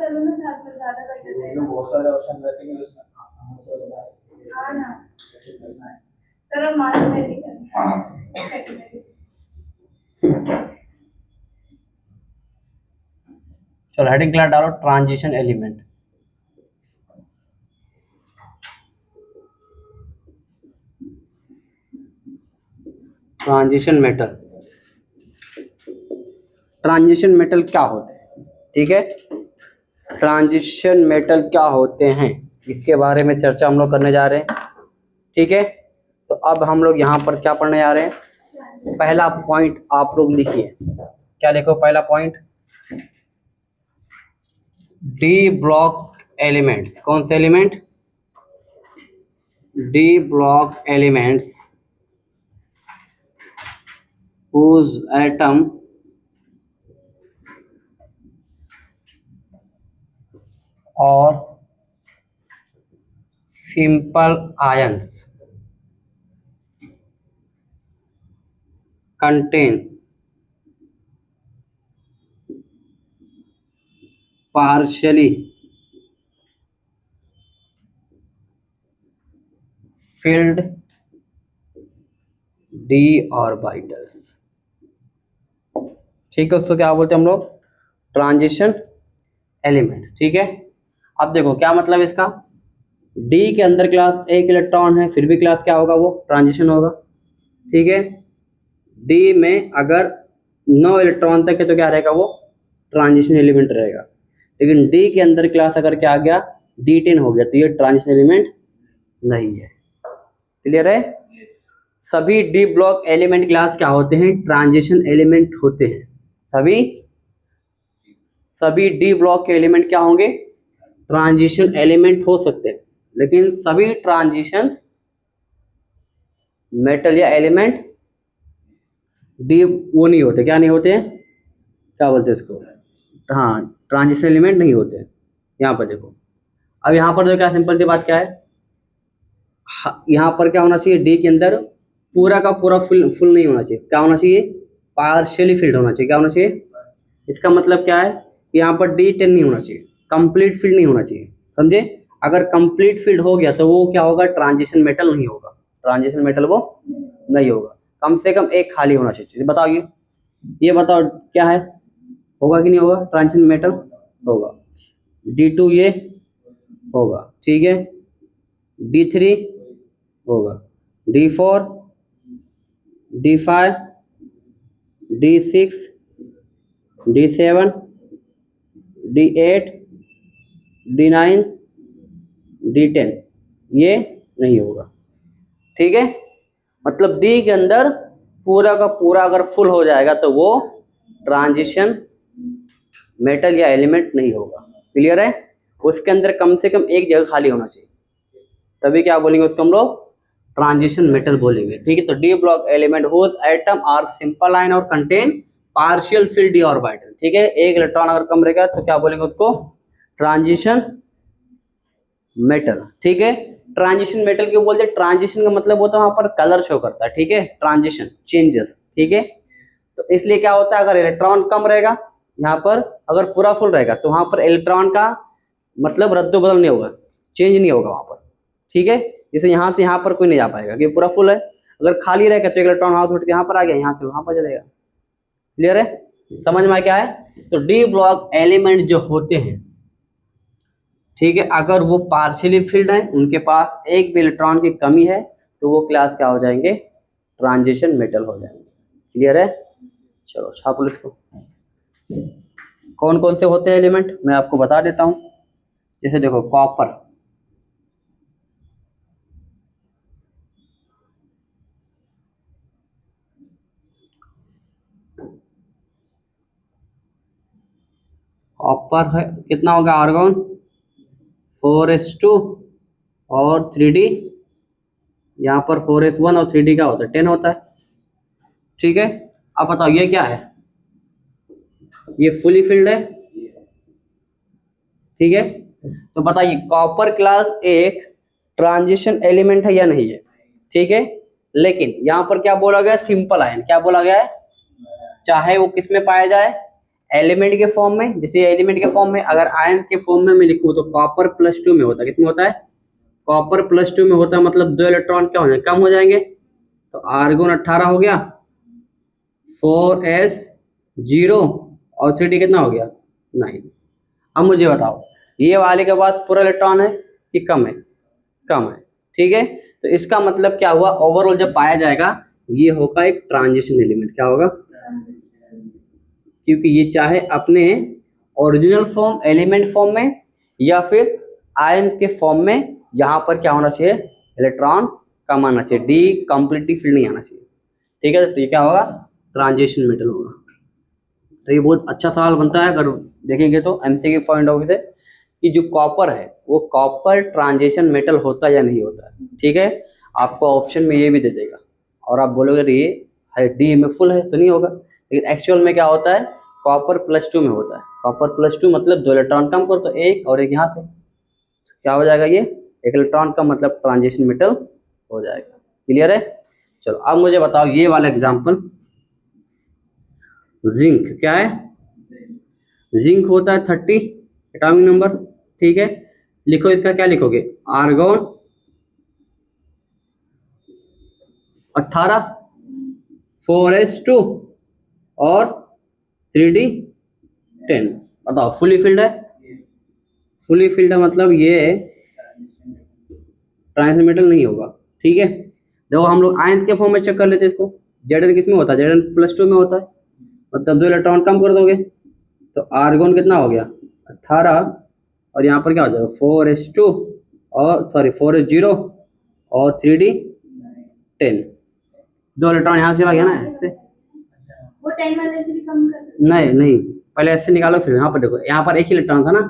चलो ना साथ में, ज्यादा बेटर रहेगा। बहुत सारे ऑप्शन रखेंगे उसमें। हाँ ना, चलो मान लेते हैं। चलो हेडिंग क्लास डालो transition element. Transition metal, transition metal क्या होते हैं, ठीक है। ट्रांजिशन मेटल क्या होते हैं इसके बारे में चर्चा हम लोग करने जा रहे हैं, ठीक है। तो अब हम लोग यहाँ पर क्या पढ़ने जा रहे हैं, पहला पॉइंट आप लोग लिखिए। क्या लिखो पहला पॉइंट, डी ब्लॉक एलिमेंट्स। कौन से element, D block elements whose atom or simple ions contain partially filled d orbitals, ठीक है। उसको क्या बोलते हैं हम लोग, ट्रांजिशन एलिमेंट, ठीक है। अब देखो क्या मतलब इसका, डी के अंदर क्लास एक इलेक्ट्रॉन है, फिर भी क्लास क्या होगा, वो ट्रांजिशन होगा, ठीक है। डी में अगर 9 इलेक्ट्रॉन तक है तो क्या रहेगा, वो ट्रांजिशन एलिमेंट रहेगा। लेकिन डी के अंदर क्लास अगर क्या आ गया, D10 हो गया, तो ये ट्रांजिशन एलिमेंट नहीं है। क्लियर है। सभी डी ब्लॉक एलिमेंट क्लास क्या होते हैं, ट्रांजिशन एलिमेंट होते हैं। सभी डी ब्लॉक के एलिमेंट क्या होंगे, ट्रांजिशन एलिमेंट हो सकते हैं। लेकिन सभी ट्रांजिशन मेटल या एलिमेंट डी वो नहीं होते, क्या नहीं होते हैं, क्या बोलते हैं इसको, हाँ ट्रांजिशन एलिमेंट नहीं होते हैं। यहाँ पर देखो, अब यहाँ पर जो क्या सिंपल सी बात क्या है, यहाँ पर क्या होना चाहिए, डी के अंदर पूरा का पूरा फुल नहीं होना चाहिए, क्या होना चाहिए, पार्शियली फिल्ड होना चाहिए। क्या होना चाहिए, इसका मतलब क्या है, यहाँ पर D10 नहीं होना चाहिए, कंप्लीट फील्ड नहीं होना चाहिए, समझे। अगर कंप्लीट फील्ड हो गया तो वो क्या होगा, ट्रांजिशन मेटल नहीं होगा, ट्रांजिशन मेटल वो नहीं होगा। कम से कम एक खाली होना चाहिए। बताओ ये बताओ क्या है, होगा कि नहीं होगा, ट्रांजिशन मेटल होगा। D2 ये होगा, ठीक है। D3 होगा, D4, D5, D6, D7, D8, D9, D10 ये नहीं होगा, ठीक है। मतलब डी के अंदर पूरा का पूरा अगर फुल हो जाएगा तो वो ट्रांजिशन मेटल या एलिमेंट नहीं होगा। क्लियर है। उसके अंदर कम से कम एक जगह खाली होना चाहिए, तभी क्या बोलेंगे उसको हम लोग, ट्रांजिशन मेटल बोलेंगे, ठीक है। तो D block element whose atom are simple ion और contain partial field D orbital, ठीक है। एक इलेक्ट्रॉन अगर कम रहेगा तो क्या बोलेंगे उसको, ट्रांजिशन मेटल, ठीक है। ट्रांजिशन मेटल क्यों बोलते हैं, ट्रांजिशन का मतलब होता है वहां पर कलर शो करता है, ठीक है, ट्रांजिशन चेंजेस, ठीक है। तो इसलिए क्या होता है, अगर इलेक्ट्रॉन कम रहेगा यहाँ पर, अगर पूरा फुल रहेगा तो वहां पर इलेक्ट्रॉन का मतलब रद्दो बदल नहीं होगा, चेंज नहीं होगा वहां पर, ठीक है। जैसे यहाँ से यहाँ पर कोई नहीं जा पाएगा क्योंकि पूरा फुल है। अगर खाली रहेगा तो इलेक्ट्रॉन हाथ उठ के यहाँ पर आ गया, यहाँ से वहां पर चलेगा। क्लियर है, समझ में क्या है। तो डी ब्लॉक एलिमेंट जो होते हैं, ठीक है, अगर वो पार्शियली फिल्ड है, उनके पास एक भी इलेक्ट्रॉन की कमी है, तो वो क्लास क्या हो जाएंगे, ट्रांजिशन मेटल हो जाएंगे। क्लियर है। चलो छाप लो इसको। कौन कौन से होते हैं एलिमेंट मैं आपको बता देता हूं। जैसे देखो कॉपर, कॉपर है कितना होगा, आर्गन 4s2 और 3d, यहाँ पर 4s1 और 3d का होता है 10 होता है, ठीक है। अब बताओ ये क्या है, ये फुली फिल्ड है, ठीक है। तो बताइए कॉपर क्लास एक ट्रांजिशन एलिमेंट है या नहीं है, ठीक है। लेकिन यहाँ पर क्या बोला गया, सिंपल आयन, क्या बोला गया है, चाहे वो किस में पाया जाए, एलिमेंट के फॉर्म में, जैसे एलिमेंट के फॉर्म में अगर आयन के फॉर्म में मैं लिखूँ तो कॉपर +2 में होता है, कितने होता है, कॉपर +2 में होता है, मतलब 2 इलेक्ट्रॉन क्या हो जाएंगे, कम हो जाएंगे, तो आर्गोन 18 हो गया, 4s0 और 3d कितना हो गया 9। अब मुझे बताओ ये वाले के पास पूरा इलेक्ट्रॉन है कि कम है, कम है, ठीक है। तो इसका मतलब क्या हुआ, ओवरऑल जब पाया जाएगा ये होगा एक ट्रांजिशन एलिमेंट, क्या होगा, क्योंकि ये चाहे अपने ओरिजिनल फॉर्म एलिमेंट फॉर्म में या फिर आयन के फॉर्म में, यहाँ पर क्या होना चाहिए, इलेक्ट्रॉन कम आना चाहिए, डी कंप्लीटली फील्ड नहीं आना चाहिए, ठीक है। तो ये क्या होगा, ट्रांजिशन मेटल होगा। तो ये बहुत अच्छा सवाल बनता है, अगर देखेंगे तो एमसीक्यू पॉइंट ऑफ व्यू से कि जो कॉपर है वो कॉपर ट्रांजिशन मेटल होता है या नहीं होता है, ठीक है। आपको ऑप्शन में ये भी दे देगा और आप बोलोगे ये है डी में फुल है तो नहीं होगा, लेकिन एक्चुअल में क्या होता है, कॉपर +2 में होता है, कॉपर +2 मतलब 2 इलेक्ट्रॉन कम कर तो एक और एक यहाँ से क्या हो जाएगा, ये 1 इलेक्ट्रॉन का मतलब ट्रांजिशन मेटल हो जाएगा। क्लियर है। चलो अब मुझे बताओ ये वाला एग्जाम्पल, जिंक क्या है, जिंक होता है 30 एटॉमिक नंबर, ठीक है। लिखो इसका क्या लिखोगे, आर्गोन 18, 4s2 और 3d10। बताओ फुली फिल्ड है, फुली फिल्ड है मतलब ये ट्रांजिशन मेटल नहीं होगा, ठीक है। देखो हम लोग आयंस के फॉर्म में चेक कर लेते हैं इसको, Zn किस में होता है, Zn +2 में होता है, मतलब 2 इलेक्ट्रॉन कम कर दोगे तो आर्गोन कितना हो गया 18 और यहाँ पर क्या हो जाएगा 4s2 और सॉरी 4s0 और 3d10, 2 इलेक्ट्रॉन यहाँ से चला गया ना इससे, वो 10 वाले से भी कम कर सकते नहीं नहीं पहले ऐसे निकालो, फिर यहाँ पर देखो यहाँ पर एक ही इलेक्ट्रॉन था ना,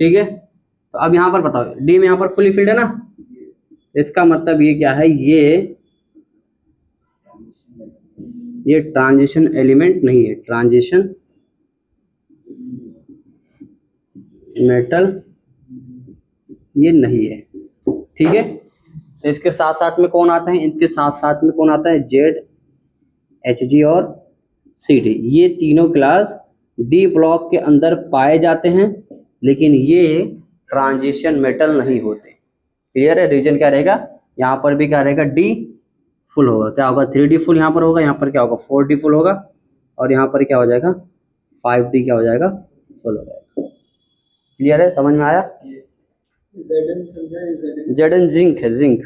ठीक है। तो अब यहाँ पर बताओ डी में यहाँ पर फुली फिल्ड है ना, इसका मतलब ये क्या है, ये ट्रांजिशन एलिमेंट नहीं है, ट्रांजिशन मेटल ये नहीं है, ठीक है। तो इसके साथ साथ में कौन आता है, इनके साथ साथ में कौन आता है, जेड, एच और सी डी, ये तीनों क्लास डी ब्लॉक के अंदर पाए जाते हैं, लेकिन ये ट्रांजिशन मेटल नहीं होते। क्लियर है, रीजन क्या रहेगा, यहाँ पर भी क्या रहेगा, डी फुल होगा, क्या होगा 3d फुल यहाँ पर होगा, यहाँ पर क्या होगा 4d फुल होगा और यहाँ पर क्या हो जाएगा 5d क्या हो जाएगा फुल हो जाएगा। क्लियर है, समझ में आया। जेडन जिंक है, जिंक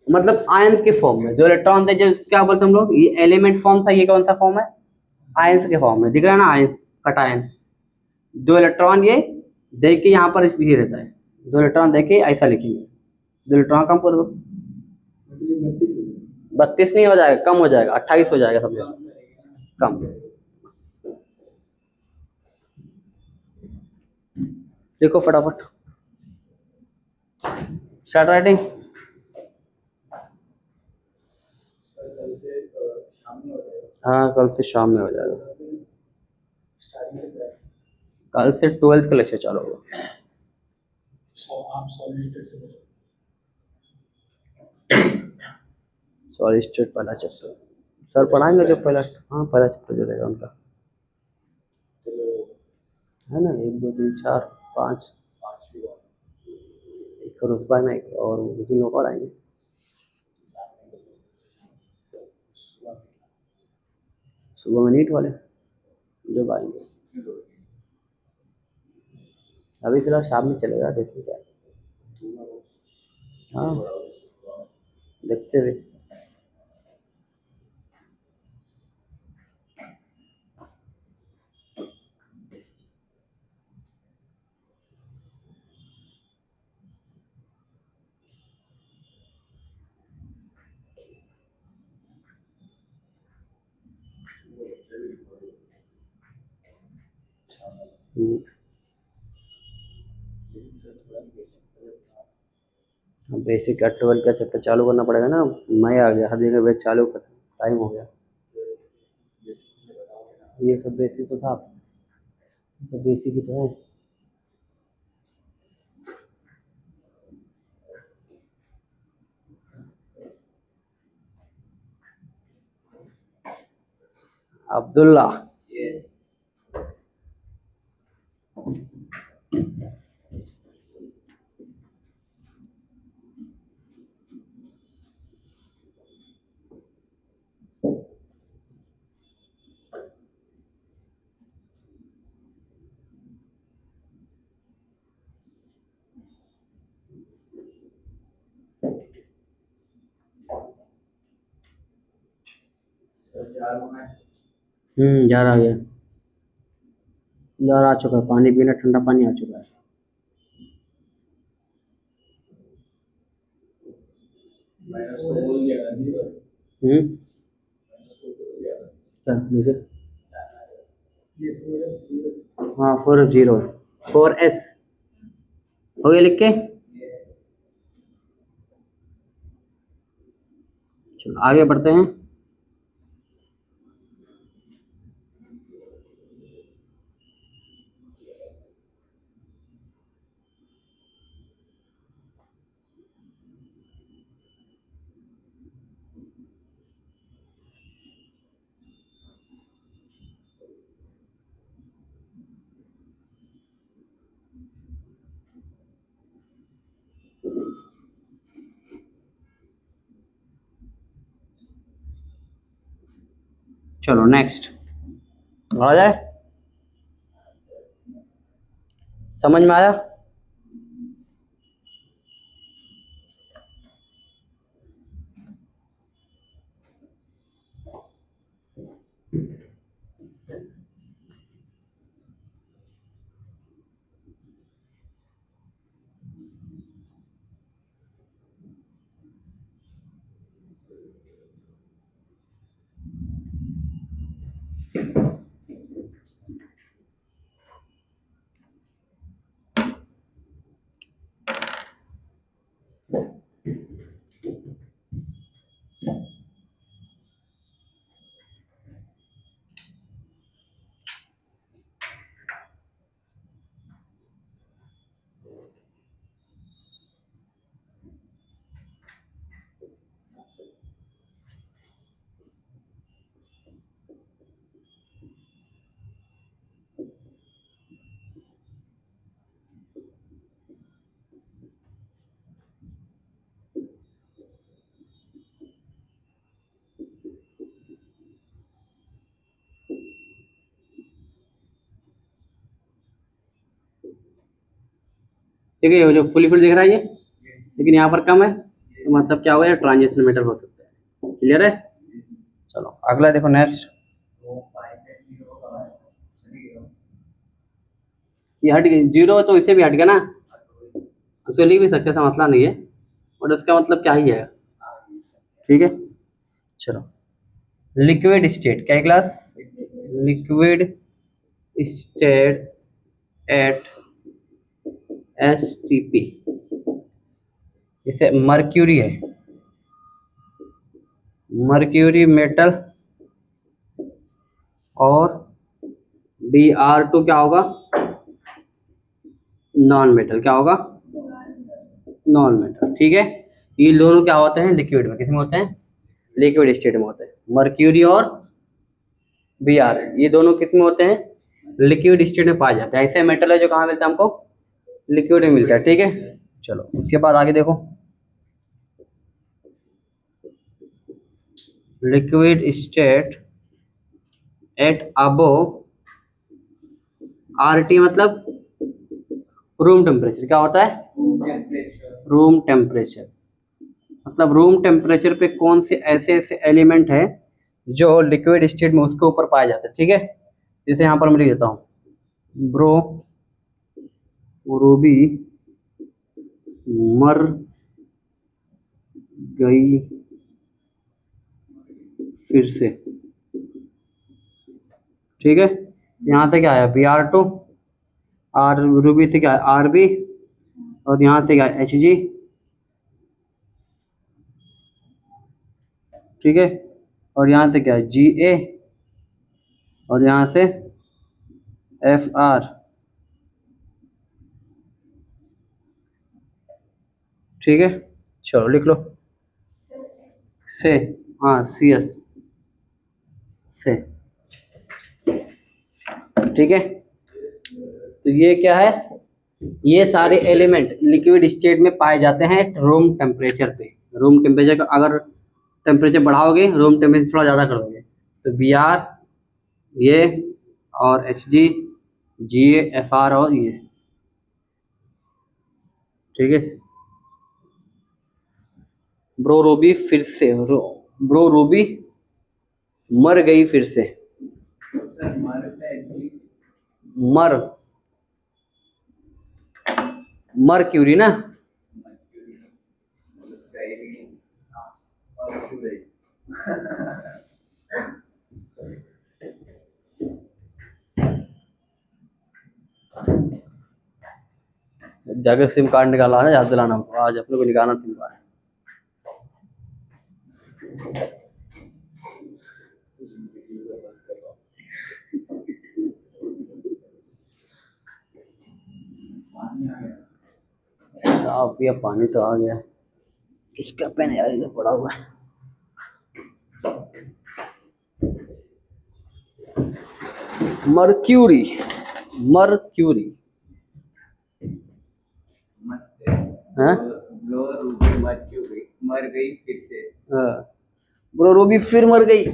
मतलब आयंस के फॉर्म में जो इलेक्ट्रॉन थे, जो क्या बोलते हम लोग, ये एलिमेंट फॉर्म था, ये कौन सा फॉर्म है, आयंस के फॉर्म में, दिख रहा है ना आयन कटायन, 2 इलेक्ट्रॉन ये देख के यहाँ पर लिखे रहता है, 2 इलेक्ट्रॉन देख के ऐसा लिखेंगे, 2 इलेक्ट्रॉन कम कर दो, 32 नहीं हो जाएगा, कम हो जाएगा, 28 हो जाएगा, समझो कम। देखो फटाफट स्टार्ट राइटिंग। हाँ कल से शाम में हो जाएगा, कल से 12th का लेक्चर चालू होगा। सॉलिड स्टेट पहला चैप्टर सर पढ़ाएंगे, जो पहला, हाँ पहला चैप्टर जो रहेगा उनका है ना, 1 2 3 4 5, एक रुतबा में एक और 2 लोग और आएंगे, सुबह में नीट वाले जब आएंगे, अभी फिलहाल शाम में चलेगा, देखिए क्या, हाँ देखते हुए। बेसिक का 12 का चैप्टर चालू करना पड़ेगा ना, मैं आ गया हर जगह बैच चालू कर, टाइम हो गया, ये सब बेसिक तो था, सब बेसिक ही तो है। अब्दुल्ला। जार आ गया, जार आ चुका है, पानी पीना, ठंडा पानी आ चुका है। क्या नीचे? हाँ 4F0 है, 4S हो गया लिख के। चलो आगे बढ़ते हैं। चलो नेक्स्ट आ जाए, समझ में आया? ठीक है, ये जो फुली फुल दिख रहा है ये, लेकिन यहाँ पर कम है, तो मतलब क्या होगा, ट्रांजिशन मेटल हो सकता है। क्लियर है? चलो अगला देखो नेक्स्ट। ये हट गई जीरो, तो इसे भी हट गया ना, उसको लिख भी सकते, ऐसा मसला नहीं है, और उसका मतलब क्या ही है। ठीक है, चलो लिक्विड स्टेट क्या class, liquid state at STP, जैसे मर्क्यूरी है, मर्क्यूरी मेटल, और Br2 क्या होगा, नॉन मेटल। क्या होगा? Non metal. ठीक है, ये दोनों क्या होते हैं, लिक्विड में, किसमें होते हैं, लिक्विड स्टेट में होते हैं। मर्क्यूरी और Br ये दोनों किसमें होते हैं, लिक्विड स्टेट में पाए जाते हैं। ऐसे मेटल है जो कहाँ मिलता है हमको, लिक्विड में मिलता है। ठीक है, चलो उसके बाद आगे देखो, liquid state at above RT मतलब रूम टेम्परेचर। क्या होता है, रूम टेम्परेचर, मतलब रूम टेम्परेचर पे कौन से ऐसे ऐसे एलिमेंट है जो लिक्विड स्टेट में उसके ऊपर पाए जाते हैं। ठीक है, जैसे यहाँ पर मैं लिख देता हूँ, ब्रो रूबी मर गई फिर से। ठीक है, यहाँ से क्या आया, Br2, और रूबी से क्या है, Rb, और यहाँ से क्या है, Hg। ठीक है, और यहाँ से क्या है, Ga, और यहाँ से Fr। ठीक है, चलो लिख लो से, हाँ CS से। ठीक है, तो ये क्या है, ये सारे एलिमेंट लिक्विड स्टेट में पाए जाते हैं रूम टेम्परेचर पे। रूम टेम्परेचर का अगर टेम्परेचर बढ़ाओगे, रूम टेम्परेचर थोड़ा ज़्यादा कर दोगे, तो बी आर ये और एच जी, जी एफ आर और ये, ठीक है। ब्रो रूबी फिर से ब्रो रूबी मर गई फिर से। मर मरक्यूरी ना, जाकर सिम कार्ड निकाला ना, याद दिलाना हमको, आज अपने को निकालना सिम कार्ड। आप ये पानी तो आ गया, किसका पेन यार इधर पड़ा हुआ है। मर्क्यूरी, मर्क्यूरी, हाँ मर गई फिर से। हाँ, ब्रो रूबी फिर मर गई,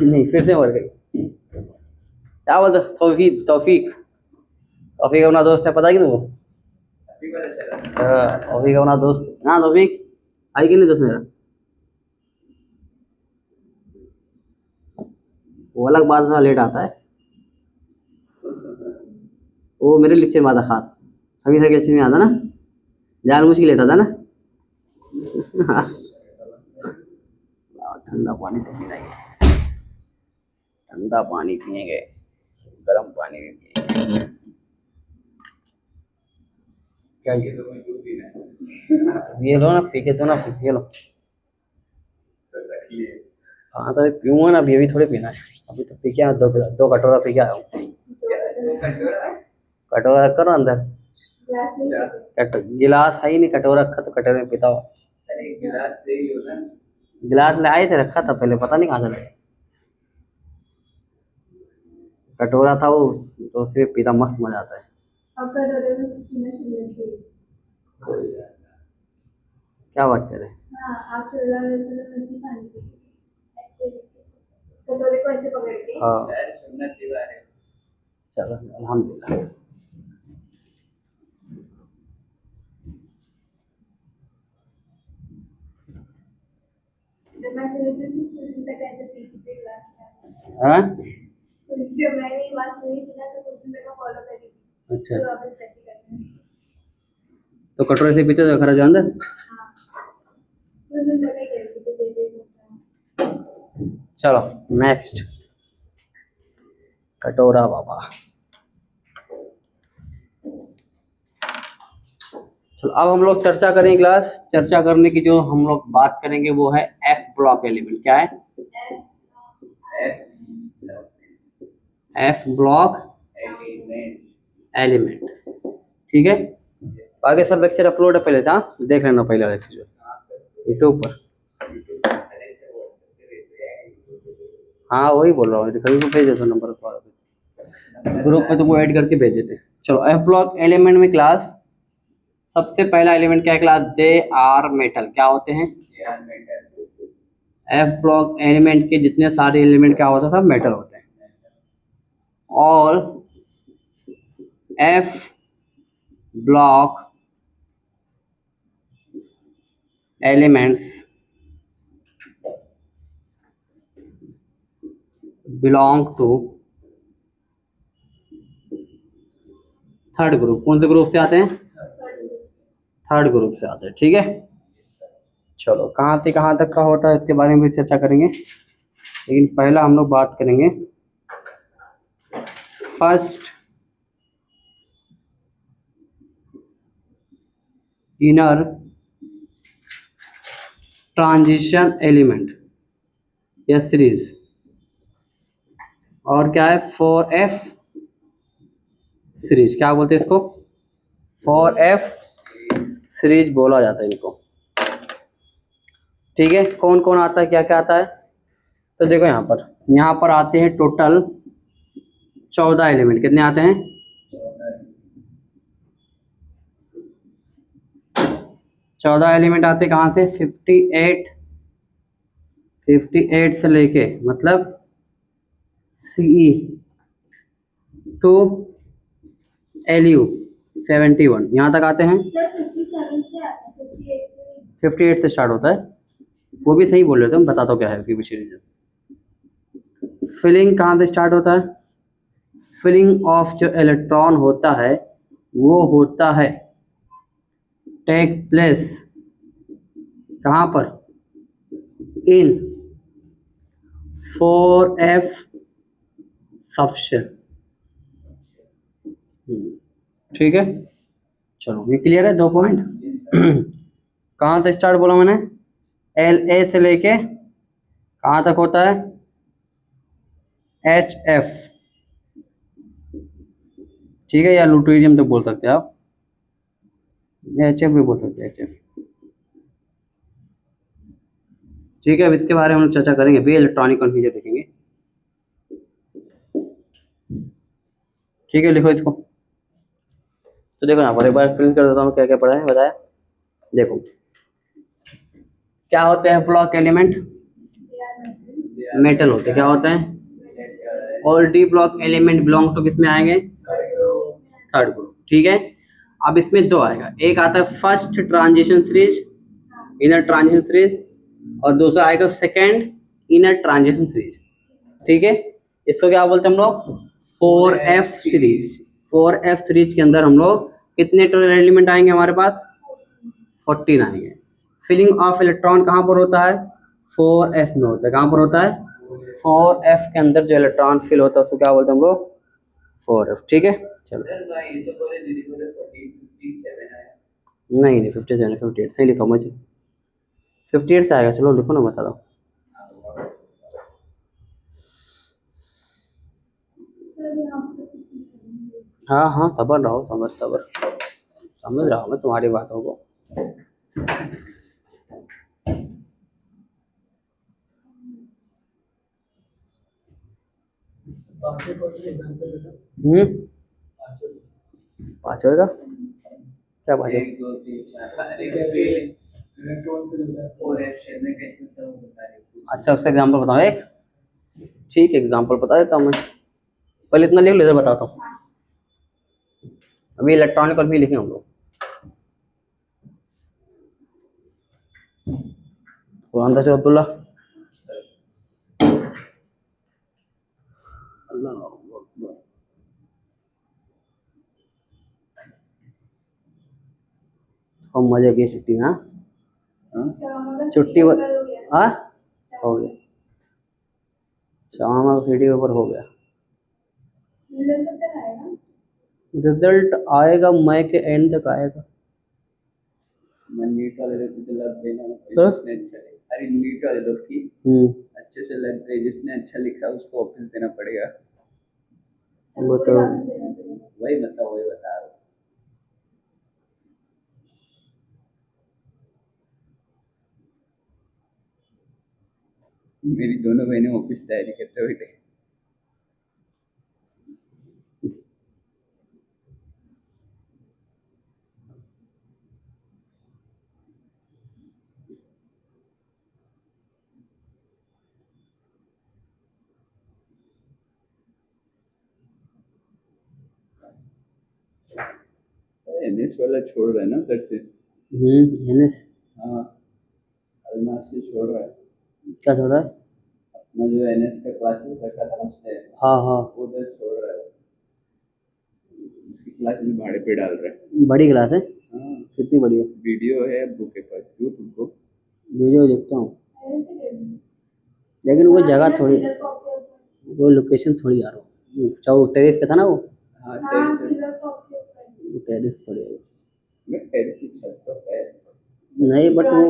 नहीं फिर से मर गई। क्या बोलते, तौफीक, तौफीक, तौफीक अपना दोस्त है, पता है कि तुमको? हाँ, तौफीक अपना दोस्त। हाँ तौफीक, आई कि नहीं दोस्त मेरा? वो अलग बात, थोड़ा लेट आता है, वो मेरे लेक्चर में आता खास, सभी सर के में आता ना, जान मुझ के लेट आता ना। ठंडा पानी तो पीना ही है, ठंडा पानी पिएंगे, गर्म पानी भी पिएंगे। क्या ये लो ना, पी के तो ना, ये लो। हाँ तो पीऊंगा ना, अभी थोड़ी पीना है, अभी तो पी के दो कटोरा पी के आया हूँ। कटोरा रखा ना अंदर, गिलास है ही नहीं, कटोरा रखा तो कटोरे में पीता हुआ। गिलास ले आए थे, रखा था पहले, पता नहीं कहाँ से लाए। कटोरा था वो, तो उससे पीता मस्त मजा आता है। क्या बात कर रहे हैं? हाँ चलो अल्हम्दुलिल्लाह। हाँ जब मैंने ये बात सुनी थी ना, तो कुछ दिन तक फॉलो करी थी। अच्छा, तो वापस सेट करते हैं, तो कटोरे से पीते खरा जो अंदर। हाँ, कुछ दिन तक ही करती थी, तो दे दे। चलो नेक्स्ट, कटोरा बाबा। चलो अब हम लोग चर्चा करेंगे, क्लास चर्चा करने की जो हम लोग बात करेंगे वो है एफ ब्लॉक एलिमेंट। क्या है? एफ ब्लॉक एलिमेंट, ठीक है। आगे सब लेक्चर अपलोड है, पहले था देख लेना, पहले लेक्चर यूट्यूब पर। हाँ वही बोल रहा हूँ, कहीं को भेज देता नंबर पर, ग्रुप पे तो वो ऐड करके भेज देते। चलो एफ ब्लॉक एलिमेंट में क्लास सबसे पहला एलिमेंट क्या है क्लास? They are metal. क्या होते हैं? एफ ब्लॉक एलिमेंट के जितने सारे एलिमेंट क्या होते हैं? सब मेटल होते हैं। और F block elements belong to third group. कौन से ग्रुप से आते हैं? थर्ड ग्रुप से आते हैं, ठीक है। चलो कहाँ से कहाँ तक का होता है इसके बारे में भी चर्चा करेंगे, लेकिन पहला हम लोग बात करेंगे फर्स्ट इनर ट्रांजिशन एलिमेंट या सीरीज, और क्या है? 4f series. क्या बोलते हैं इसको? 4f सीरीज बोला जाता है इनको, ठीक है। कौन कौन आता है, क्या क्या आता है? तो देखो यहाँ पर आते हैं टोटल 14 एलिमेंट कितने आते हैं? 14 एलिमेंट आते कहाँ से? 58 से लेके मतलब CE टू LU 71 यहाँ तक आते हैं। सर 57 से आता है, 58 से 58 से स्टार्ट होता है, वो भी सही बोल रहे थे, हम बताता हूँ क्या है उसकी पीछे रीजन। फिलिंग कहाँ से स्टार्ट होता है? फिलिंग ऑफ जो इलेक्ट्रॉन होता है वो होता है टेक प्लेस कहाँ पर? इन 4f सबशेल। ठीक है, चलो ये क्लियर है, 2 पॉइंट। कहाँ से स्टार्ट बोला मैंने? LA से लेके कहाँ तक होता है? HF। ठीक है, या लुटेरियम तक बोल सकते हैं आप, HF भी बोल सकते हैं, HF। ठीक है, अब इसके बारे में हम चर्चा करेंगे, भी इलेक्ट्रॉनिक कन्फ्यूजन देखेंगे। ठीक है, लिखो इसको। तो देखो यहाँ पर एक बार एक्सप्लेन कर देता हूँ क्या क्या पढ़ा है, बताया। देखो क्या होते हैं ब्लॉक एलिमेंट? मेटल होते हैं। क्या होता है? और D block element belong to किस में आएंगे? Third group. ठीक है, अब इसमें 2 आएगा, एक आता है first transition series, inner transition series, और दूसरा आएगा सेकेंड इनर ट्रांजिशन सीरीज। ठीक है, इसको क्या बोलते हैं हम लोग? 4f series. 4f सीरीज के अंदर हम लोग कितने टोटल एलिमेंट आएंगे हमारे पास? 14 आएंगे। फिलिंग ऑफ इलेक्ट्रॉन कहाँ पर होता है? 4f में होता है। कहाँ पर होता है? 4f के अंदर जो इलेक्ट्रॉन फिल होता है उसको क्या बोलते हैं हम लोग? 4f। ठीक है, चलो। नहीं 57 58 सही लिखा मुझे, 58 से आएगा। चलो लिखो ना, बता दो। सर यहाँ पर 57। हाँ हाँ, सबर रहो, समझ रहा हूँ मैं तुम्हारी बातों को। पाँचवें का क्या? 1 2 3 4 अच्छा, उसका एग्जाम्पल बताओ एक। ठीक है, एग्जाम्पल बता देता हूँ मैं, पहले इतना लिख लेते बताता हूँ। अभी इलेक्ट्रॉनिक और भी लिखे हम लोग। कुरान से अब्दुल्ला हम मजे की छुट्टी में। छुट्टी हाँ हो गया, शाम को सिटी पेपर हो गया। रिजल्ट आएगा मई के एंड तक आएगा। नीट वाले तो लग गए ना, जिसने अच्छा लिखा, अरे नीट वाले लोग की अच्छे से लग गए, जिसने अच्छा लिखा उसको ऑफिस देना पड़ेगा। वो तो वही बता रहा हूँ। मेरी दोनों बहनें ऑफिस तैयारी करते हुए एनएस वाला छोड़ रहा है ना उधर से। एनएस हाँ, अलमास से छोड़ रहा है। क्या छोड़ रहा है? अपना जो एनएस का क्लासेस रखा था उसने, हाँ हाँ, उधर छोड़ रहा है। उसकी क्लासेस भाड़े पे डाल रहा है। बड़ी क्लास है? हाँ। कितनी बड़ी है? वीडियो है बुक के पास, जो तुमको वीडियो देखता हूँ, लेकिन वो जगह थोड़ी, वो लोकेशन थोड़ी आ रहा हूँ। चाहे टेरेस पे था ना वो। हाँ टेरेस थोड़ी है, टेरेस की छत तो है नहीं, बट वो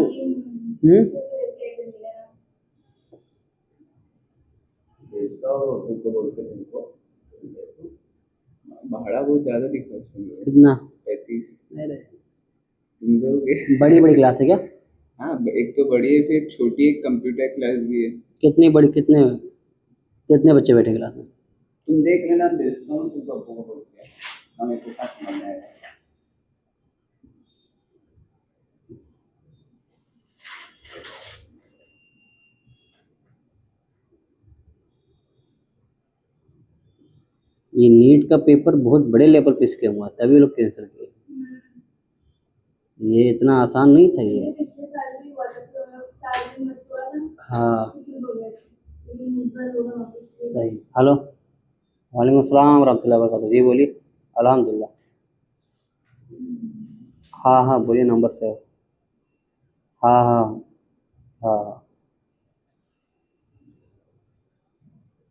भेजता हूँ तुमको, बोलते तुमको भाड़ा बहुत ज्यादा दिख रहा है। कितना? 35। अरे तुम दोगे? बड़ी बड़ी क्लास है क्या? हाँ, एक तो बड़ी है, फिर छोटी एक कंप्यूटर क्लास भी है। कितनी बड़ी? कितने बच्चे बैठे क्लास में? तुम देख लेना, भेजता हूँ तुमको, अब्बू को बोल के हमें तो साथ समझ में आएगा। ये नीट का पेपर बहुत बड़े लेवल पे स्कैम हुआ तभी लोग कैंसिल किए। ये इतना आसान नहीं था ये। पिछले साल भी हुआ था, तो 4 दिन बस हुआ था। हाँ कुछ नहीं बोल रहे थे, लेकिन इस बार होगा वापस। सही। हेलो, वालेकुम अस्सलाम वरहमतुल्लाहि वबरकातुहू। जी बोलिए। अल्हम्दुलिल्लाह। हाँ हाँ बोलिए, नंबर से। हाँ हाँ हाँ।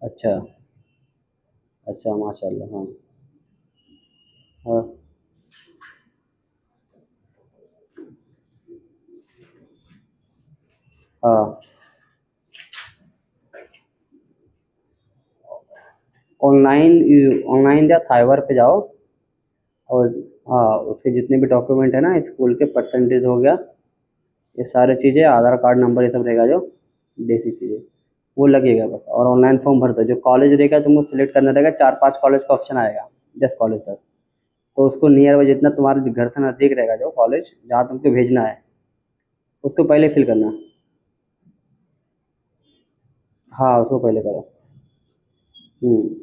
अच्छा अच्छा, माशाल्लाह। हाँ हाँ हाँ। ऑनलाइन ऑनलाइन या साइबर पे जाओ और हाँ, उसके जितने भी डॉक्यूमेंट है ना, स्कूल के परसेंटेज हो गया, ये सारी चीज़ें, आधार कार्ड नंबर, ये सब रहेगा जो बेसिक चीज़ें, वो लगेगा बस। और ऑनलाइन फॉर्म भर दो। जो कॉलेज रहेगा तुमको सिलेक्ट करना रहेगा, 4-5 कॉलेज का ऑप्शन आएगा, 10 कॉलेज तक। तो उसको नियर बाई जितना तुम्हारे घर से नज़दीक रहेगा, जो कॉलेज जहाँ तुमको भेजना है, उसको पहले फिल करना। हाँ उसको पहले करो।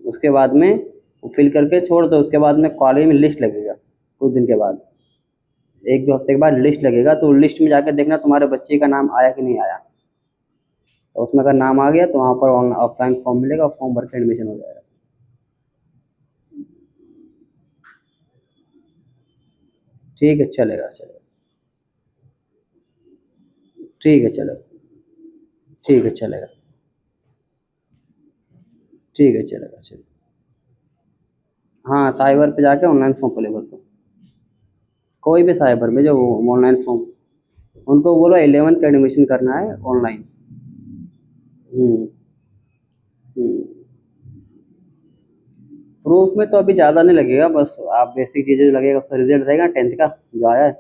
उसके बाद में वो फिल करके छोड़ दो। उसके बाद में कॉलेज में लिस्ट लगेगा कुछ दिन के बाद, 1-2 हफ्ते के बाद लिस्ट लगेगा। तो लिस्ट में जाकर देखना तुम्हारे बच्चे का नाम आया कि नहीं आया। तो उसमें अगर नाम आ गया तो वहाँ पर ऑफलाइन फॉर्म मिलेगा, फॉर्म भर के एडमिशन हो जाएगा। ठीक है, चलेगा चलेगा। ठीक है चलेगा। ठीक है चलेगा। ठीक है चलेगा चलेगा। हाँ साइबर पे जाके ऑनलाइन फॉर्म पहले भर दो। कोई भी साइबर में जो ऑनलाइन फॉर्म, उनको बोलो 11th का एडमिशन करना है ऑनलाइन। हम्म हम्म। प्रूफ में तो अभी ज़्यादा नहीं लगेगा, बस आप बेसिक चीज़ें जो लगेगा, उसका रिजल्ट रहेगा 10th का जो आया है,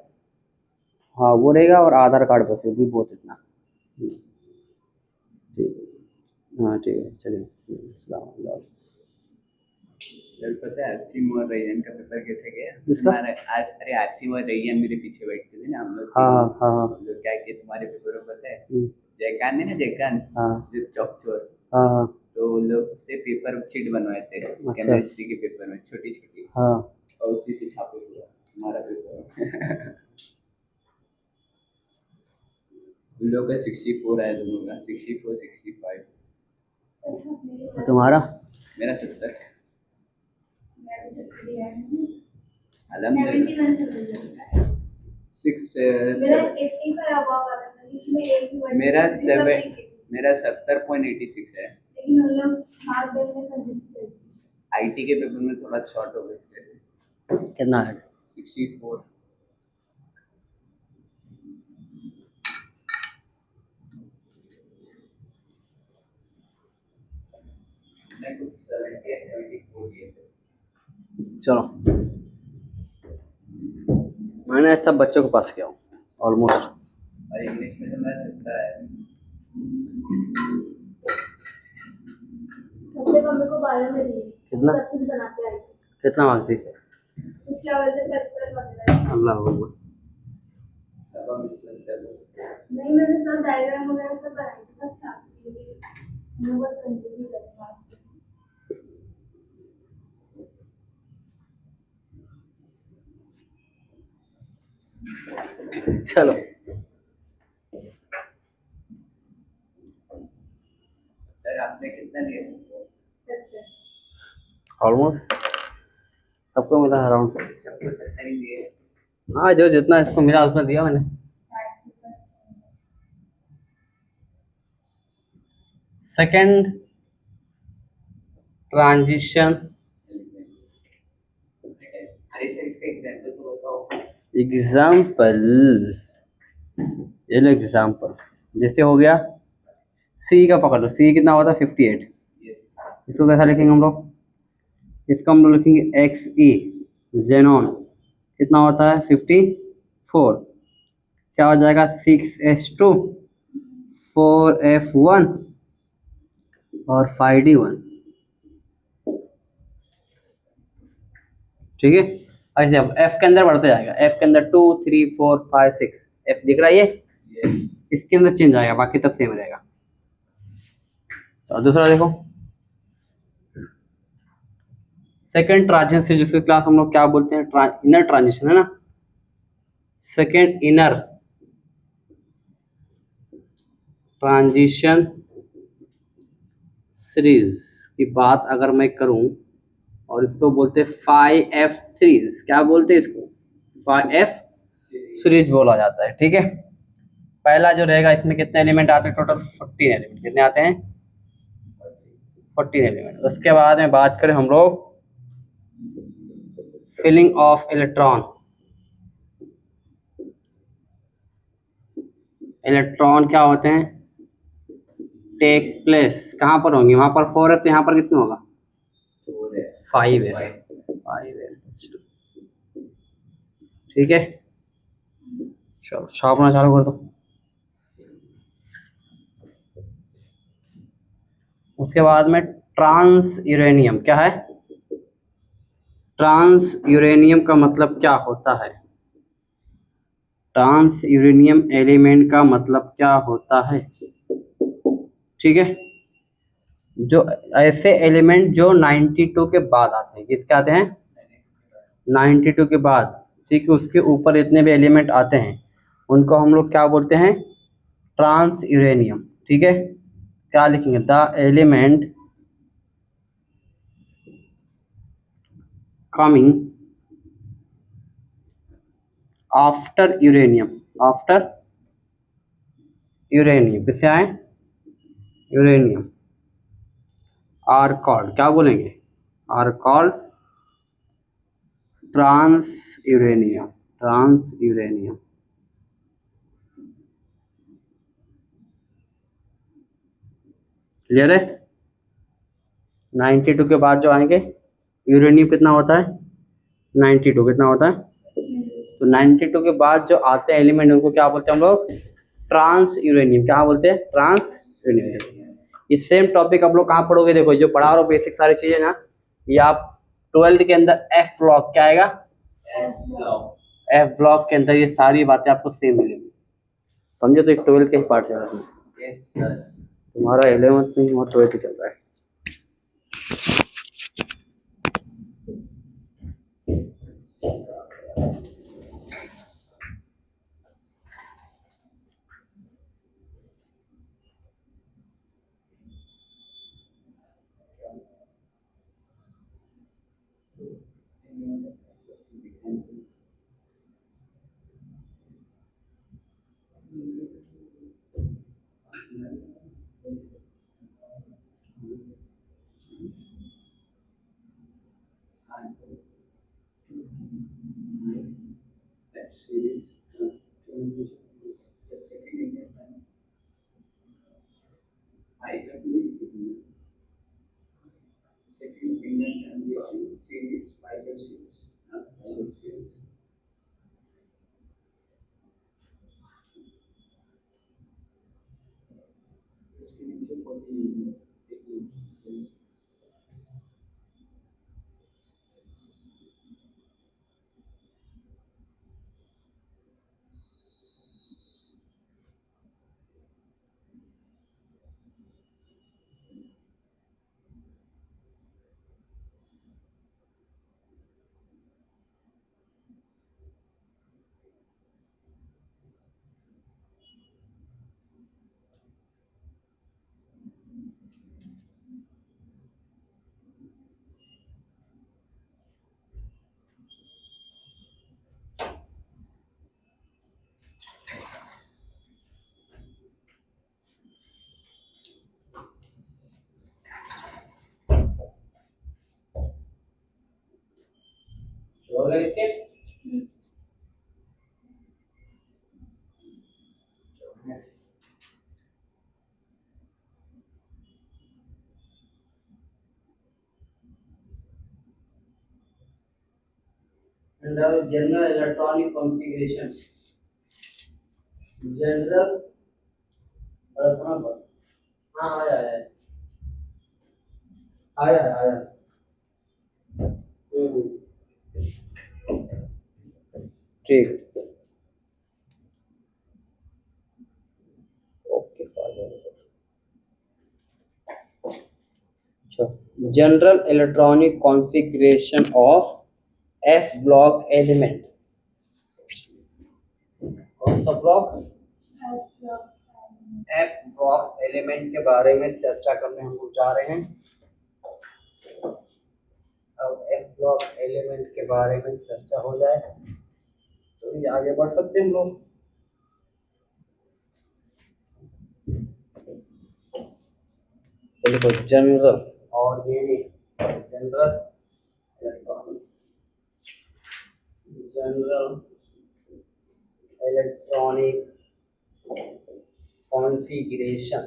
हाँ वो रहेगा, और आधार कार्ड, बस ये भी बहुत इतना। ठीक है। हाँ ठीक है, चलिए। अस्सलाम वालेकुम। सर पता है आसिम और रैयन का पेपर कैसे गया? किसका? तुम्हारा आज, अरे आसिम और रैयन मेरे पीछे बैठते थे ना हम लोग, हाँ हाँ हाँ हम लोग क्या किए तुम्हारे पेपर में पता है? हम्म, जयकान है ना, जयकान हाँ जो चौक, हाँ हाँ तो वो लोग उससे पेपर शीट बनवाए थे केमिस्ट्री के पेपर में, छोटी छोटी, हाँ। और उसी से छापे हुआ हमारा पेपर। उन लोग का 64 आया, दोनों का 64 65। अच्छा मेरे और तुम्हारा? मेरा 70। मैं भी सकती है। अल्हम्दुलिल्लाह। 71 सिक्स मेरा 85 अबव आता था, जिसमें एक भी वर्ड मेरा नहीं था, सब सेवन, ठीक थे। मेरा 70.86 है। लेकिन हम लोग हाथ देने में कंजूसी थे। आईटी के पेपर में थोड़ा शॉर्ट हो गए थे। कितना है? 64। मैं कुछ 70 या 74 किए थे। चलो, मैंने सब बच्चों को पास किया हूँ ऑलमोस्ट। और इंग्लिश में तो मेरा 70 है। सबसे कम मेरे को बायो में दिए। कितना? सब कुछ बनाते आए थे। कितना मार्क्स थी? उसके वजह से 55 वगैरह। अल्लाह अकबर। सब हम इसमें कर नहीं मैंने सब डायग्राम वगैरह सब बनाए थे, सब छापी थी। हम लोग बहुत कंजूसी करते हैं। चलो, सर आपने कितना लिए? ऑलमोस्ट सबको मिला अराउंड। सबको 70 ही दिए। हाँ, जो जितना इसको मिला उतना दिया मैंने। सेकंड ट्रांजिशन अरे सर इसका एग्जाम्पल तो बताओ। एग्जाम्पल, ये लो एग्जाम्पल। जैसे हो गया सी का, पकड़ लो। सी कितना होता है? 58। यस। इसको कैसा लिखेंगे हम लोग? इसका हम लोग लिखेंगे एक्स ई। जेनॉन कितना होता है? 54। क्या हो जाएगा? 6s2, 4f1 और 5d1। ठीक है। ऐसे अब एफ के अंदर बढ़ते जाएगा, एफ के अंदर 2 3 4 5 6 एफ दिख रहा है ये, Yes. इसके अंदर चेंज आएगा, बाकी तब सेम रहेगा। तो दूसरा देखो, सेकेंड ट्रांजिशन जिसकी क्लास हम लोग क्या बोलते हैं, इनर ट्रांजिशन है ना। सेकेंड इनर ट्रांजिशन सीरीज की बात अगर मैं करूं, और इसको बोलते हैं 5F सीरीज, क्या बोलते हैं इसको, 5F सीरीज बोला जाता है। ठीक है, पहला जो रहेगा इसमें कितने एलिमेंट आते हैं, टोटल 14 एलिमेंट, कितने आते हैं, 14 एलिमेंट। उसके बाद में बात करें हम लोग फिलिंग ऑफ इलेक्ट्रॉन, इलेक्ट्रॉन क्या होते हैं, टेक प्लेस कहाँ पर होंगे, वहां पर 4 है तो यहाँ पर कितने होगा, 5 है, 5 है। ठीक है, चलो छापना चालू कर दो। उसके बाद में ट्रांस यूरेनियम क्या है, ट्रांस यूरेनियम का मतलब क्या होता है, ट्रांस यूरेनियम एलिमेंट का मतलब क्या होता है। ठीक है, जो ऐसे एलिमेंट जो 92 के बाद आते हैं, किसके आते हैं, 92 के बाद, ठीक है, उसके ऊपर इतने भी एलिमेंट आते हैं उनको हम लोग क्या बोलते हैं, ट्रांस यूरेनियम। ठीक है, क्या लिखेंगे, the element coming after uranium, after uranium, किससे आए, यूरेनियम, आर कॉल्ड, क्या बोलेंगे, are called trans uranium, trans uranium. Clear है, 92 के बाद जो आएंगे, यूरेनियम कितना होता है, 92 कितना होता है, तो 92 के बाद जो आते हैं एलिमेंट उनको क्या बोलते हैं हम लोग, ट्रांस यूरेनियम, क्या बोलते हैं, ट्रांस यूरेनियम। ये सेम टॉपिक आप लोग कहाँ पढ़ोगे, देखो जो पढ़ा रहा हूँ बेसिक सारी चीजें ना, ये आप 12th के अंदर एफ ब्लॉक क्या आएगा, एफ ब्लॉक के अंदर ये सारी बातें आपको सेम मिलेंगी, समझो। तो एक 12th के ही पार्ट चल रहा है, Yes, sir. तुम्हारा 11th नहीं और 12th चल रहा है। That series, the second independence. I believe second independence series, 5 series, not 5 series. इसके नीचे 40 हो गए इसके? Under general electronic configuration, general, हाँ आया है, आया है, आया। strict. Okay, fine. General electronic configuration of F block element. कौन सा ब्लॉक? F block element के बारे में चर्चा करने हम लोग जा रहे हैं। अब F block element के बारे में चर्चा हो जाए तो ये आगे बढ़ सकते हैं हम लोग। तो देखो जनरल और ये जनरल इलेक्ट्रॉनिक कॉन्फ़िगरेशन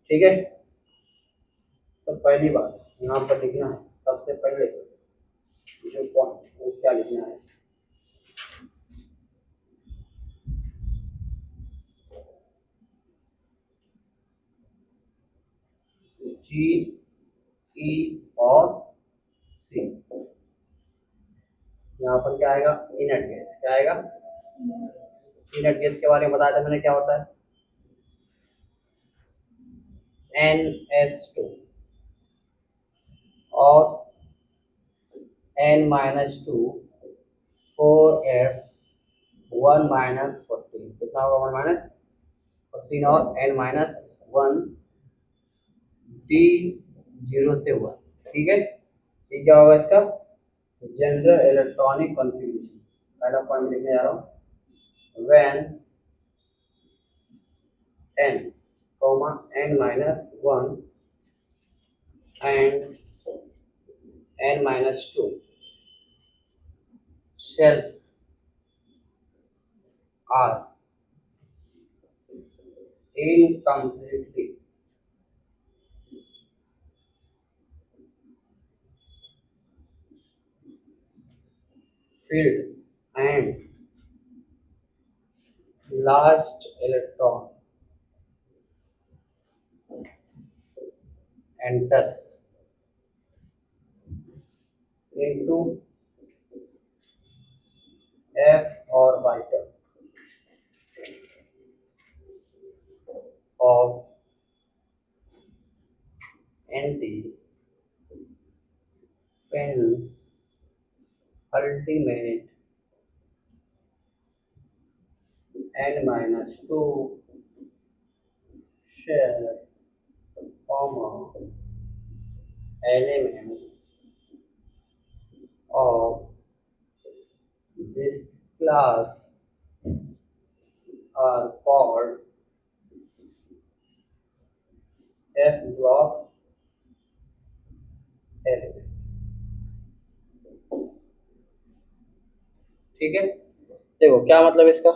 ठीक है। तो पहली बात यहाँ पर लिखना है, सबसे पहले जो पॉइंट वो क्या लिखना है, जी ई और सी। यहाँ पर क्या आएगा, इनर्ट गैस। क्या आएगा, इनर्ट गैस के बारे में बताया था मैंने, क्या होता है, NH2 और N-2 4F 1 - 14 कितना होगा, 1 - 14 और N-1 D0 से 1। ठीक है, ये क्या होगा इसका जनरल इलेक्ट्रॉनिक कॉन्फ़िगरेशन। पहला पॉइंट लिखने जा रहा हूँ, when n, N-1 and N-2 shells are incompletely filled and last electron enters into F orbital of penultimate N-2 shell, elements of this class are called F block element। ठीक है, देखो क्या मतलब इसका,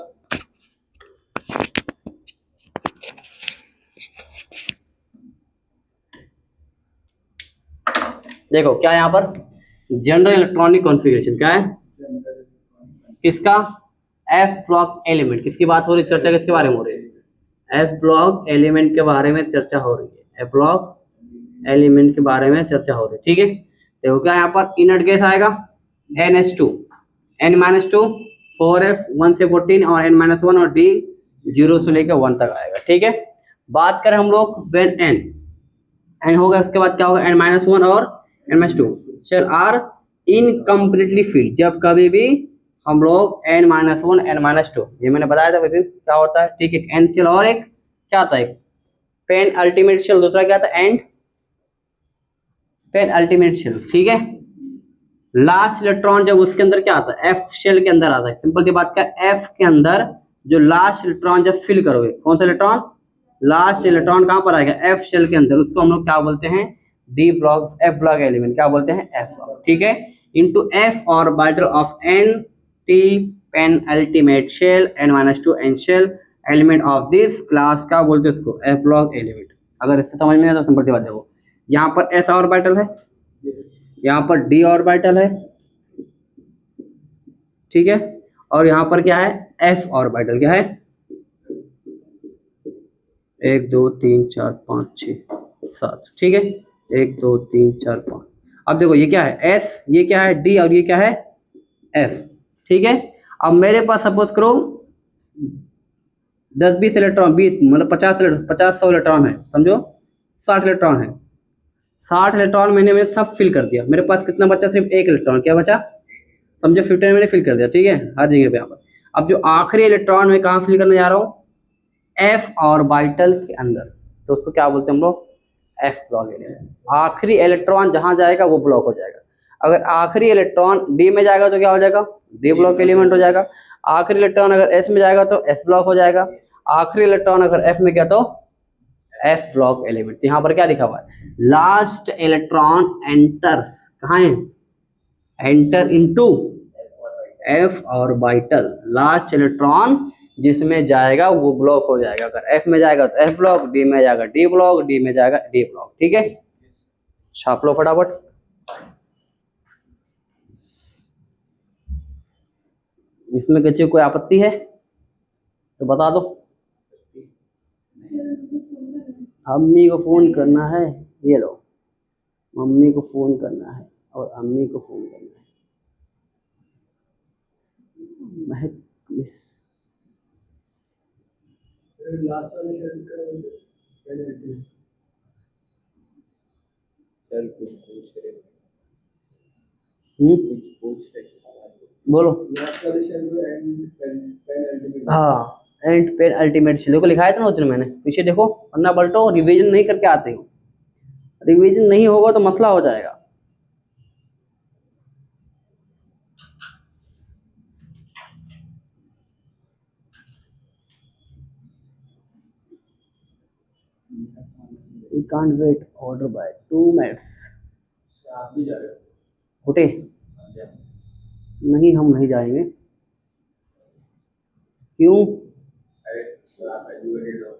देखो क्या यहाँ पर जनरल इलेक्ट्रॉनिक कॉन्फ़िगरेशन क्या है, किसका, एफ ब्लॉक एलिमेंट। किसकी बात हो रही है, चर्चा किसके बारे में हो रही है, एफ ब्लॉक एलिमेंट के बारे में चर्चा हो रही है, एफ ब्लॉक एलिमेंट के बारे में चर्चा हो रही है। ठीक है, देखो क्या यहाँ पर इनर्ट गैस आएगा NH2 N-2 4F 1 से 14 और N-1 और D 0 से लेकर 1 तक आएगा। ठीक है, बात करें हम लोग when n होगा, उसके बाद क्या होगा, N-1 और N-2 shell are incompletely field. जब कभी भी हम लोग N-1 N-2, ये मैंने बताया था क्या होता है। ठीक है, एन शेल और एक क्या आता है, पेन अल्टीमेट शेल, दूसरा क्या था, एंड पेन अल्टीमेट शेल। ठीक है, लास्ट इलेक्ट्रॉन जब उसके अंदर क्या आता है, एफ शेल के अंदर आता है। सिंपल सी बात, का एफ के अंदर जो लास्ट इलेक्ट्रॉन जब फिल करोगे, कौन सा इलेक्ट्रॉन, लास्ट इलेक्ट्रॉन कहां पर आएगा, एफ शेल के अंदर, उसको हम लोग क्या बोलते हैं, D block, F block element क्या बोलते हैं, एफ ब्लॉक। ठीक है, into F orbital of antepenultimate shell N-2 N shell element of this class क्या बोलते हैं उसको, एफ ब्लॉक एलिमेंट। अगर इससे समझ में आए तो सिंपल सी बात देखो, यहाँ पर एस ऑर्बिटल है, यहाँ पर डी ऑर्बिटल है, ठीक है, और यहाँ पर क्या है, एफ ऑर्बिटल क्या है, 1 2 3 4 5 6 7। ठीक है, 1 2 3 4 5। अब देखो ये क्या है एस, ये क्या है डी, और ये क्या है एफ। ठीक है, अब मेरे पास सपोज करो 10-20 इलेक्ट्रॉन, 20 मतलब 50-100 इलेक्ट्रॉन है, समझो 60 इलेक्ट्रॉन है। 60 इलेक्ट्रॉन मैंने सब फिल कर दिया, मेरे पास कितना बचा, सिर्फ एक इलेक्ट्रॉन, क्या बचा, समझो 15 मैंने फिल कर दिया। ठीक है, हर जगह पे यहाँ पर। अब जो आखिरी इलेक्ट्रॉन मैं कहाँ फिल करने जा रहा हूँ, एफ ऑर्बिटल के अंदर, तो उसको क्या बोलते हैं हम लोग, एफ ब्लॉक एलिमेंट। आखिरी इलेक्ट्रॉन जहाँ जाएगा वो ब्लॉक हो जाएगा। अगर आखिरी इलेक्ट्रॉन डी में जाएगा तो क्या हो जाएगा, डी ब्लॉक एलिमेंट हो जाएगा। आखिरी इलेक्ट्रॉन अगर एस में जाएगा तो एस ब्लॉक हो जाएगा। आखिरी इलेक्ट्रॉन अगर एफ में गया तो एफ ब्लॉक एलिमेंट। यहाँ पर क्या लिखा हुआ है, लास्ट इलेक्ट्रॉन एंटर्स, कहाँ है, enter into F orbital. Last electron जिसमें जाएगा वो ब्लॉक हो जाएगा। अगर एफ में जाएगा तो एफ ब्लॉक, डी में जाएगा डी ब्लॉक, डी में जाएगा डी ब्लॉक। ठीक है, छाप लो फटाफट। इसमें किसी को कोई आपत्ति है तो बता दो। अम्मी को फोन करना है, ये लो, मम्मी को फोन करना है और अम्मी को फोन करना है। महक मिस लास्ट वाले शेयर कर सर कुछ पूछ रहे, कुछ पूछ रहे, बोलो। लास्ट वाले शेयर को एंड पेन अल्टीमेट, हाँ, एंड पेन अल्टीमेट से देखो लिखाया था ना उसमें, मैंने पीछे देखो, वरना पलटो, रिवीजन नहीं करके आते हो, रिवीजन नहीं होगा तो मसला हो जाएगा। We can't wait order by 2 minutes। आप भी जा रहे हो, उठे नहीं, हम नहीं जाएंगे। क्यों? अरे आप एजुकेटेड हो,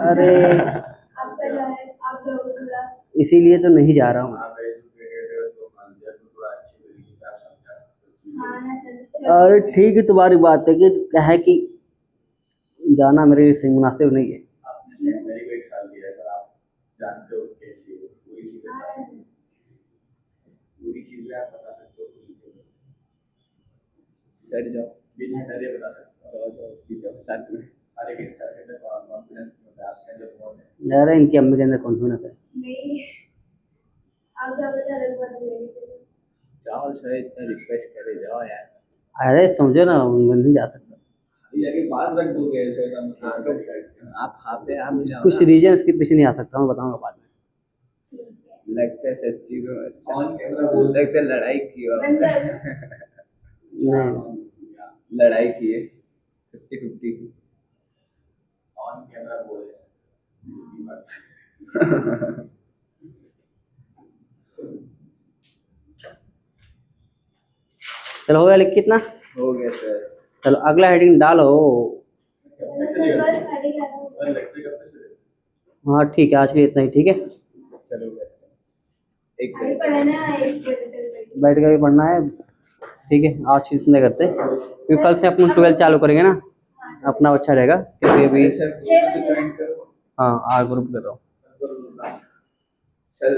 अरे आपका जो है आप जाओगे थोड़ा। इसीलिए तो नहीं जा रहा हूँ। आप एजुकेटेड हो तो मंजर को थोड़ा अच्छी तरीके से आप समझा सकते हो। हाँ ना सर। अरे ठीक है, तुम्हारी बात है कि क्या है कि जाना मेरे लिए सही मुनासिब नहीं है। आपने सिर्फ मेरे को 1 साल दिया सर, आप जानते हो कैसी है पूरी चीजें, पूरी चीजें आप बता सकते हो सर। जाओ बिना डरे बता सकते हो, जाओ ठीक है साथ में हर एक इंसान के अंदर कॉन्फिडेंस होता है, आपके अंदर बहुत है। अरे इनकी अम्मी के अंदर कॉन्फिडेंस है। नहीं, आप जाओगे तो अलग बात है। जाओ सर, इतना रिक्वेस्ट करे जाओ यार। अरे समझो ना, मैं नहीं जा सकता। ये बात रख दो कैसे, ऐसा मतलब आप हाथे आप नहीं जाओ कुछ रीजन इसके पीछे नहीं आ सकता, मैं बताऊंगा बाद में। लगता है सच्ची में ऑन कैमरा बोल लगता है लड़ाई की हो बंद कर दो। नहीं, लड़ाई की है 50-50 ऑन कैमरा बोल चलो हो गया, लिख कितना हो गया सर। चलो अगला हेडिंग डालो। सर बस 11:30। हाँ ठीक है, आज के लिए इतना ही। ठीक है, चलो एक अभी पढ़ना है 1 बजे तक। बैठ के भी पढ़ना है। ठीक है, आज इतने करते, क्योंकि कल से अपना 12 चालू करेंगे ना, अपना अच्छा रहेगा, क्योंकि अभी ज्वाइन करो। हाँ ग्रुप कर रहा हूँ। चल